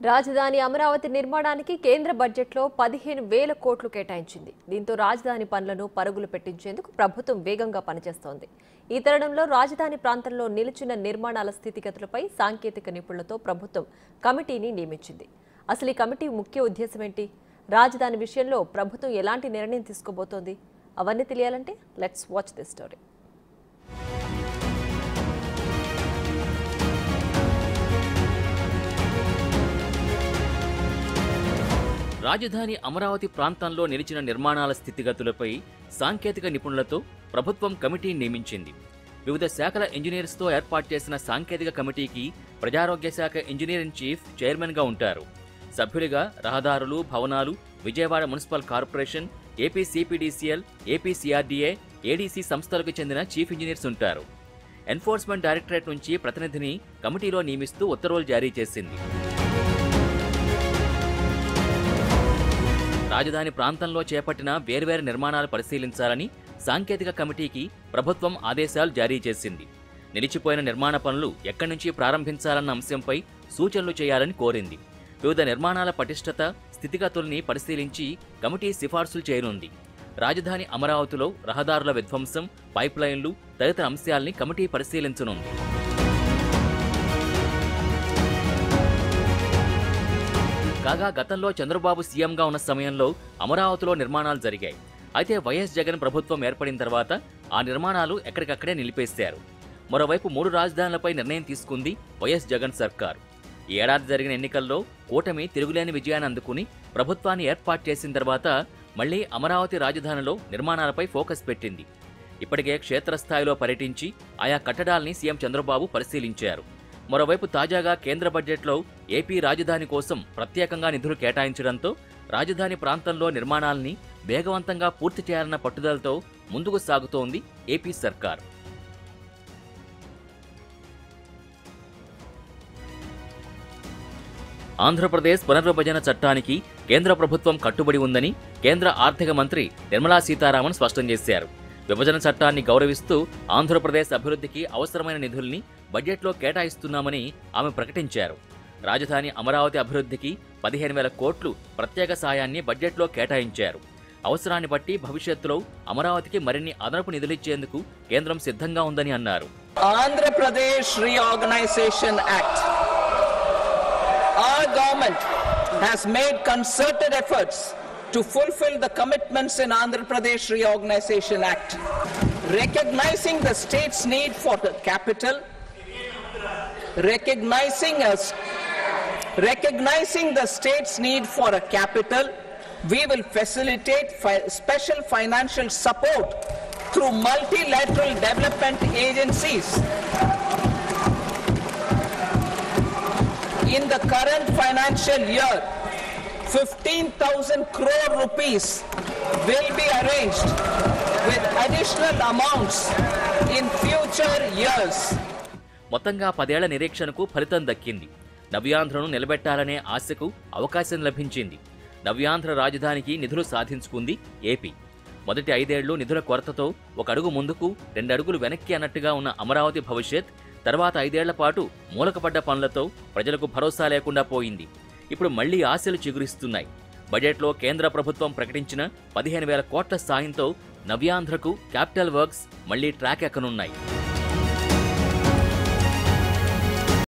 రాజధాని అమరావతి నిర్మాణానికి కేంద్ర బడ్జెట్లో 15,000 కోట్లు కేటాయించింది. దీంతో రాజధాని పనులను పరుగులు పెట్టించేందుకు ప్రభుత్వం వేగంగా పనిచేస్తోంది. ఈ తరుణంలో రాజధాని ప్రాంతంలో నిలిచిన నిర్మాణాల స్థితిగతులపై సాంకేతిక నిపుణులతో ప్రభుత్వం కమిటీని నియమించింది. అసలు ఈ కమిటీ ముఖ్య ఉద్దేశం ఏంటి? రాజధాని విషయంలో ప్రభుత్వం ఎలాంటి నిర్ణయం తీసుకోబోతోంది? అవన్నీ తెలియాలంటే లెట్స్ వాచ్ దిస్ స్టోరీ. రాజధాని అమరావతి ప్రాంతంలో నిలిచిన నిర్మాణాల స్థితిగతులపై సాంకేతిక నిపుణులతో ప్రభుత్వం కమిటీ నియమించింది. వివిధ శాఖల ఇంజనీర్స్తో ఏర్పాటు చేసిన సాంకేతిక కమిటీకి ప్రజారోగ్య శాఖ ఇంజనీర్ ఇన్ చీఫ్ చైర్మన్గా ఉంటారు. సభ్యులుగా రహదారులు, భవనాలు, Vijayawada municipal corporation, AP CPDCL, AP CRDA, ADC సంస్థలకు చెందిన చీఫ్ ఇంజనీర్స్ ఉంటారు. ఎన్ఫోర్స్మెంట్ డైరెక్టరేట్ నుంచి ప్రతినిధిని కమిటీలో నియమిస్తూ ఉత్తర్వులు జారీ చేసింది. రాజధాని ప్రాంతంలో చేపట్టిన వేర్వేరు నిర్మాణాలు పరిశీలించాలని సాంకేతిక కమిటీకి ప్రభుత్వం ఆదేశాలు జారీ చేసింది. నిలిచిపోయిన నిర్మాణ పనులు ఎక్కడి నుంచి ప్రారంభించాలన్న అంశంపై సూచనలు చేయాలని కోరింది. వివిధ నిర్మాణాల పటిష్టత, స్థితిగతుల్ని పరిశీలించి కమిటీ సిఫార్సులు చేయనుంది. రాజధాని అమరావతిలో రహదారుల విధ్వంసం, పైప్లైన్లు తదితర అంశాల్ని కమిటీ పరిశీలించనుంది. కాగా గతంలో చంద్రబాబు సీఎంగా ఉన్న సమయంలో అమరావతిలో నిర్మాణాలు జరిగాయి. అయితే వైఎస్ జగన్ ప్రభుత్వం ఏర్పడిన తర్వాత ఆ నిర్మాణాలు ఎక్కడికక్కడే నిలిపేశారు. మరోవైపు 3 రాజధానులపై నిర్ణయం తీసుకుంది వైఎస్ జగన్ సర్కారు. ఈ ఏడాది జరిగిన ఎన్నికల్లో కూటమి తిరుగులేని విజయాన్ని అందుకుని ప్రభుత్వాన్ని ఏర్పాటు చేసిన తర్వాత మళ్లీ అమరావతి రాజధానిలో నిర్మాణాలపై ఫోకస్ పెట్టింది. ఇప్పటికే క్షేత్రస్థాయిలో పర్యటించి ఆయా కట్టడాల్ని సీఎం చంద్రబాబు పరిశీలించారు. మరోవైపు తాజాగా కేంద్ర బడ్జెట్లో ఏపీ రాజధాని కోసం ప్రత్యేకంగా నిధులు కేటాయించడంతో రాజధాని ప్రాంతంలో నిర్మాణాల్ని వేగవంతంగా పూర్తి చేయాలన్న పట్టుదలతో ముందుకు సాగుతోంది ఏపీ సర్కార్. ఆంధ్రప్రదేశ్ పునర్విభజన చట్టానికి కేంద్ర ప్రభుత్వం కట్టుబడి ఉందని కేంద్ర ఆర్థిక మంత్రి నిర్మలా సీతారామన్ స్పష్టం చేశారు. విభజన చట్టాన్ని గౌరవిస్తూ ఆంధ్రప్రదేశ్ అభివృద్ధికి అవసరమైన నిధుల్ని బడ్జెట్లో కేటాయిస్తున్నామని ఆమె ప్రకటించారు. రాజధాని అమరావతి అభివృద్ధికి 15,000 కోట్లు ప్రత్యేక సాయాన్ని బడ్జెట్లో కేటాయించారు. అవసరాన్ని బట్టి భవిష్యత్తులో అమరావతికి మరిన్ని అదనపు నిధులిచ్చేందుకు కేంద్రం సిద్ధంగా ఉందని అన్నారు. Andhra Pradesh reorganisation act. Our government has made concerted efforts to fulfill the commitments in Andhra Pradesh Reorganization Act, recognizing the state's need for the capital, recognizing the state's need for a capital. We will facilitate special financial support through multilateral development agencies. In the current financial year, 15,000 crore rupees will be arranged with additional amounts in future years. మొత్తంగా 10 ఏళ్ల నిరీక్షణకు ఫలితం దక్కింది. నవ్యాంధ్రను నిలబెట్టాలనే ఆశకు అవకాశం లభించింది. నవ్యాంధ్ర రాజధానికి నిధులు సాధించుకుంది AP. మొదటి 5 ఏళ్లు నిధుల కొరతతో 1 అడుగు ముందుకు 2 అడుగులు వెనక్కి అన్నట్టుగా ఉన్న అమరావతి భవిష్యత్ తర్వాత 5 ఏళ్ల పాటు మూలకపడ్డ పనులతో ప్రజలకు భరోసా లేకుండా పోయింది. ఇప్పుడు మళ్లీ ఆశలు చిగురిస్తున్నాయి. బడ్జెట్లో కేంద్ర ప్రభుత్వం ప్రకటించిన 15,000 కోట్ల సాయంతో నవ్యాంధ్రకు క్యాపిటల్ వర్క్స్ మళ్లీ ట్రాక్ ఎక్కనున్నాయి.